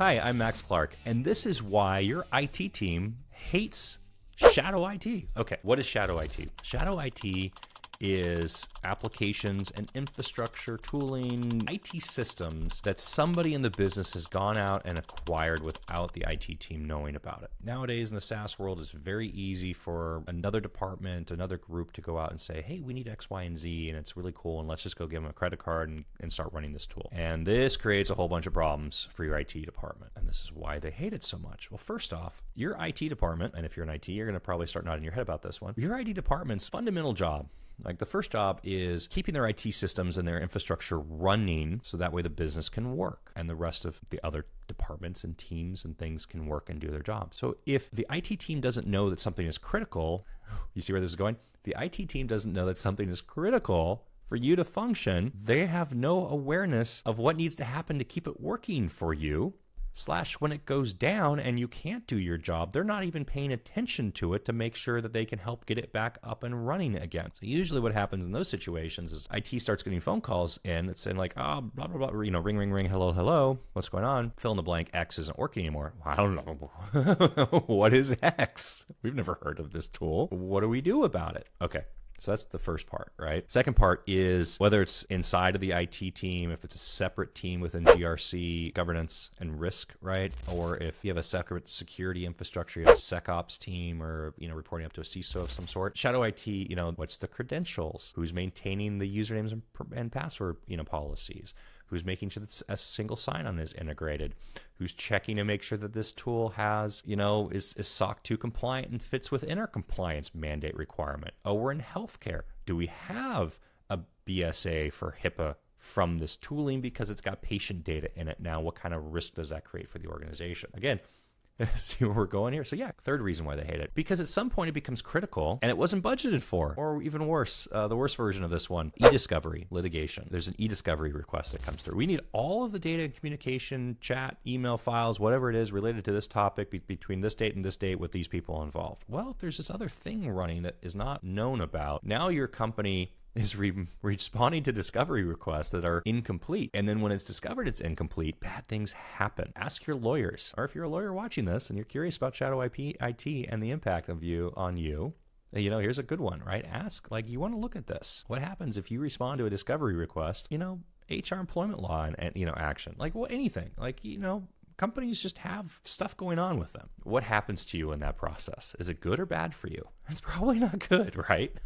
Hi, I'm Max Clark, and this is why your IT team hates shadow IT. Okay, what is shadow IT? Shadow IT is applications and infrastructure tooling, IT systems that somebody in the business has gone out and acquired without the IT team knowing about it. Nowadays in the SaaS world, it's very easy for another department, another group to go out and say, hey, we need X, Y, and Z, and it's really cool, and let's just go give them a credit card and start running this tool. And this creates a whole bunch of problems for your IT department, and this is why they hate it so much. Well, first off, your IT department, and if you're an IT, you're going to probably start nodding your head about this one, your IT department's fundamental job, like the first job is keeping their IT systems and their infrastructure running so that way the business can work and the rest of the other departments and teams and things can work and do their job. So if the IT team doesn't know that something is critical, you see where this is going? The IT team doesn't know that something is critical for you to function. They have no awareness of what needs to happen to keep it working for you. / when it goes down and you can't do your job, they're not even paying attention to it to make sure that they can help get it back up and running again. So usually what happens in those situations is IT starts getting phone calls in that's saying like, oh, blah, blah, blah, you know, ring, ring, ring, hello, hello, what's going on? Fill in the blank, X isn't working anymore. Well, I don't know. What is X? We've never heard of this tool. What do we do about it? Okay. So that's the first part, right? Second part is whether it's inside of the IT team, if it's a separate team within GRC, governance and risk, right? Or if you have a separate security infrastructure, you have a SecOps team or, you know, reporting up to a CISO of some sort. Shadow IT, you know, what's the credentials? Who's maintaining the usernames and password, you know, policies? Who's making sure that a single sign-on is integrated? Who's checking to make sure that this tool has, you know, is SOC 2 compliant and fits within our compliance mandate requirement? Oh, we're in healthcare. Do we have a BSA for HIPAA from this tooling because it's got patient data in it now? What kind of risk does that create for the organization? Again, see where we're going here? So yeah, third reason why they hate it. Because at some point it becomes critical and it wasn't budgeted for. Or even worse, the worst version of this one, e-discovery litigation. There's an e-discovery request that comes through. We need all of the data and communication, chat, email files, whatever it is related to this topic between this date and this date with these people involved. Well, if there's this other thing running that is not known about, now your company is responding to discovery requests that are incomplete. And then when it's discovered it's incomplete, bad things happen. Ask your lawyers. Or if you're a lawyer watching this and you're curious about shadow IT and the impact of on you, you know, here's a good one, right? Ask, like, you want to look at this. What happens if you respond to a discovery request, you know, HR employment law and you know, action, like anything, like, you know, companies just have stuff going on with them. What happens to you in that process? Is it good or bad for you? It's probably not good, right?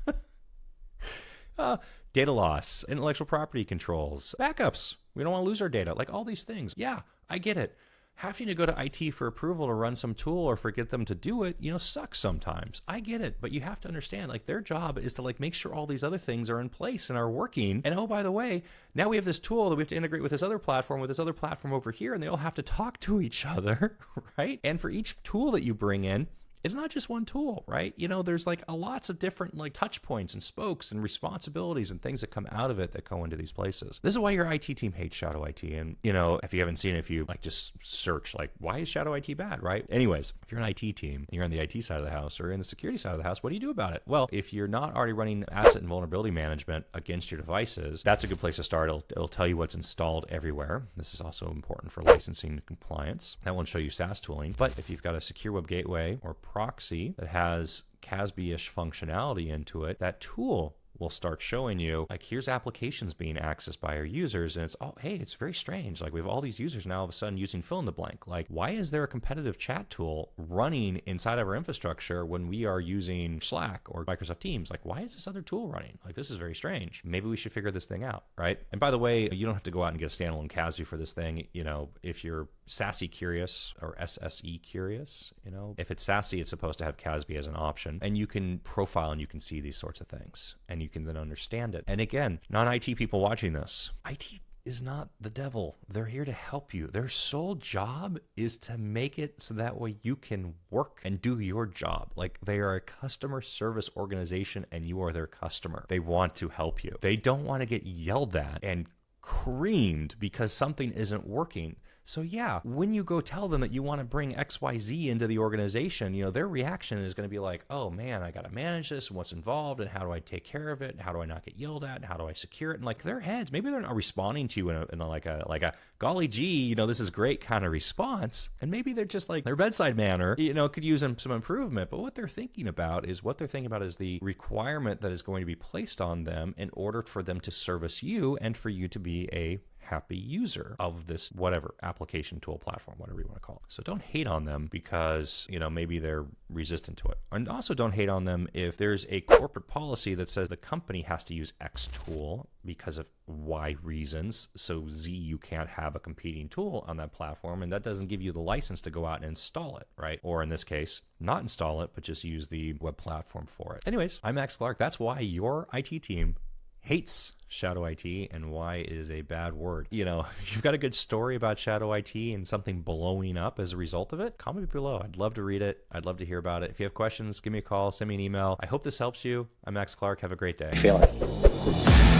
Data loss, intellectual property controls, backups. We don't want to lose our data, like all these things. Yeah, I get it. Having to go to IT for approval to run some tool or forget them to do it, you know, sucks sometimes. I get it, but you have to understand, like, their job is to like make sure all these other things are in place and are working. And oh, by the way, now we have this tool that we have to integrate with this other platform over here, and they all have to talk to each other, right? And for each tool that you bring in, it's not just one tool, right? You know, there's like lots of different like touch points and spokes and responsibilities and things that come out of it that go into these places. This is why your IT team hates shadow IT. And, you know, if you haven't seen it, if you like just search like, why is shadow IT bad, right? Anyways, if you're an IT team and you're on the IT side of the house or in the security side of the house, what do you do about it? Well, if you're not already running asset and vulnerability management against your devices, that's a good place to start. It'll tell you what's installed everywhere. This is also important for licensing compliance. That won't show you SaaS tooling. But if you've got a secure web gateway or proxy that has CASB-ish functionality into it, that tool will start showing you, like, here's applications being accessed by our users, and it's, oh, hey, it's very strange. Like, we have all these users now all of a sudden using fill in the blank. Like, why is there a competitive chat tool running inside of our infrastructure when we are using Slack or Microsoft Teams? Like, why is this other tool running? Like, this is very strange. Maybe we should figure this thing out, right? And by the way, you don't have to go out and get a standalone CASB for this thing. You know, if you're SASE curious or SSE curious, you know, if it's SASE, it's supposed to have CASB as an option, and you can profile and you can see these sorts of things, and you can then understand it. And again, non-IT people watching this, IT is not the devil. They're here to help you. Their sole job is to make it so that way you can work and do your job. Like, they are a customer service organization and you are their customer. They want to help you. They don't want to get yelled at and creamed because something isn't working. So yeah, when you go tell them that you want to bring XYZ into the organization, their reaction is going to be like, oh man, I got to manage this and what's involved and how do I take care of it? And how do I not get yelled at? And how do I secure it? And like their heads, maybe they're not responding to you in a golly gee, this is great kind of response. And maybe they're just like their bedside manner, could use some improvement. But what they're thinking about is the requirement that is going to be placed on them in order for them to service you and for you to be a happy user of this whatever application, tool, platform, whatever you want to call it. So don't hate on them because maybe they're resistant to it. And also don't hate on them if there's a corporate policy that says the company has to use X tool because of Y reasons. So Z, you can't have a competing tool on that platform, and that doesn't give you the license to go out and install it, right? Or in this case, not install it, but just use the web platform for it. Anyways, I'm Max Clark. That's why your IT team hates shadow IT and why it is a bad word. If you've got a good story about shadow IT and something blowing up as a result of it, comment below. I'd love to read it. I'd love to hear about it. If you have questions, give me a call, send me an email. I hope this helps you. I'm Max Clark. Have a great day. I feel it.